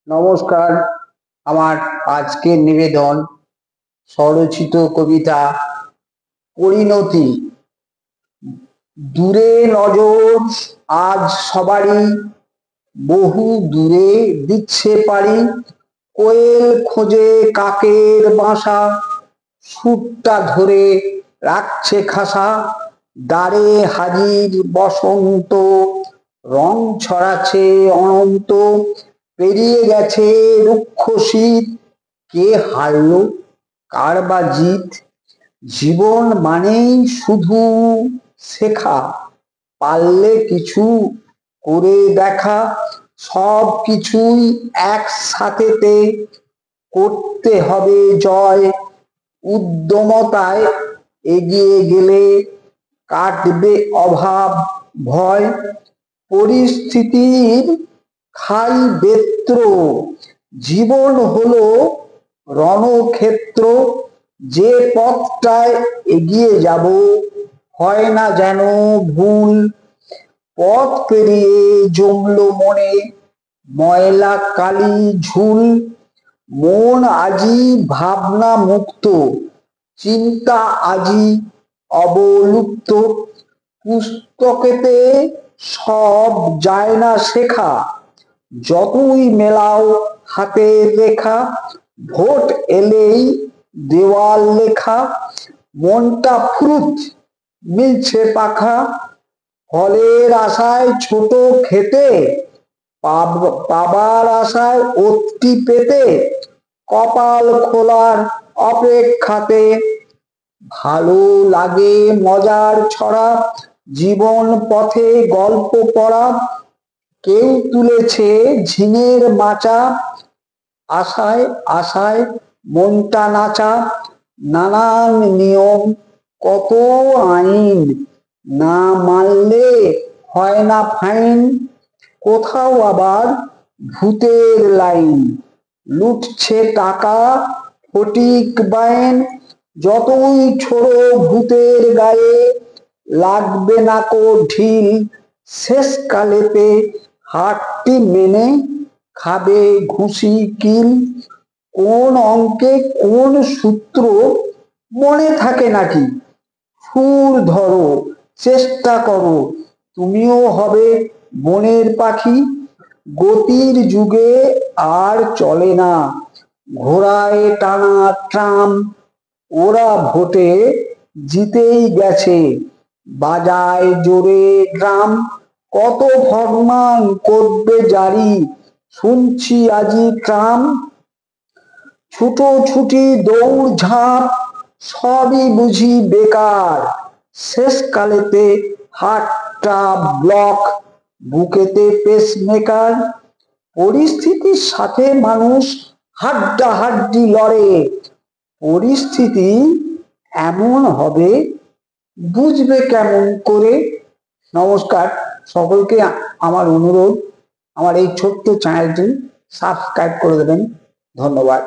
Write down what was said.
নমস্কার। আমার আজকের নিবেদন স্বরচিত কবিতা পরিণতি। দূরে নজর আজ সবারই, বহু দূরে দিচ্ছে পারি। কোয়েল খোঁজে কাকের বাসা, সুরটা ধরে রাখছে খাসা। দ্বারে হাজির বসন্ত, রং ছড়াচ্ছে অনন্ত। পেরিয়ে গেছে রুক্ষ শীত, কে হারলো কার বা জিত। জীবন মানেই শুধু শেখা, পারলে কিছু করে দেখা। সব কিছুই একসাথেতে করতে হবে জয়। উদ্যমতায় এগিয়ে গেলে কাটবে অভাব ভয়। পরিস্থিতির খাই বেত্র, জীবন হলো রণক্ষেত্র। যে পথটায় এগিয়ে যাব হয় না যেন ভুল। পথ পেরিয়ে জমলো মনে ময়লা কালি ঝুল। মন আজি ভাবনা মুক্ত, চিন্তা আজি অবলুপ্ত। পুস্তকেতে সব যায় না শেখা, যতই মেলাও হাতের রেখা। ভোট এলেই দেওয়াল লেখা, মনটা ফুরুত মিলছে পাখা। ফলের আশায় ছোট খেতে, পাবার আশায় অতি পেতে। কপাল খোলার অপেক্ষাতে ভালো লাগে মজার ছড়া। জীবন পথে গল্প পড়া, কেউ তুলেছে ঝিঙের মাচা। আশায় আশায় মনটা নাচা। নানান নিয়ম কত আইন, না মানলে হয় না ফাইন। কোথাও আবার ভূতের লাইন, লুটছে টাকা ফটিক বাইন। যতই ছোড়ো ভূতের গায়ে, লাগবে না কো ঢিল। শেষ কালেতে হাতটি মেনে খাবে ঘুষি কিল। কোন অঙ্কে কোন সূত্র মনে থাকে নাকি? সুর ধরো চেষ্টা করো, তুমিও হবে বনের পাখি। গতির যুগে আর চলে না ঘোড়ায় টানা ট্রাম। ওরা ভোটে জিতেই গেছে, বাজায় জোরে ড্রাম। কত ফরমান করবে জারি, শুনছি আজি ট্রাম। ছুটোছুটি দৌড়ঝাঁপ সবই বুঝি বেকার। শেষকালেতে হাতটা ব্লক, বুকেতে পেসমেকার। পরিস্থিতির সাথে মানুষ হাড্ডাহাড্ডি লড়ে, পরিস্থিতি এমন হবে বুঝবে কেমন করে। নমস্কার। সকলকে আমার অনুরোধ, আমার এই ছোট্ট চ্যানেলটি সাবস্ক্রাইব করে দেবেন। ধন্যবাদ।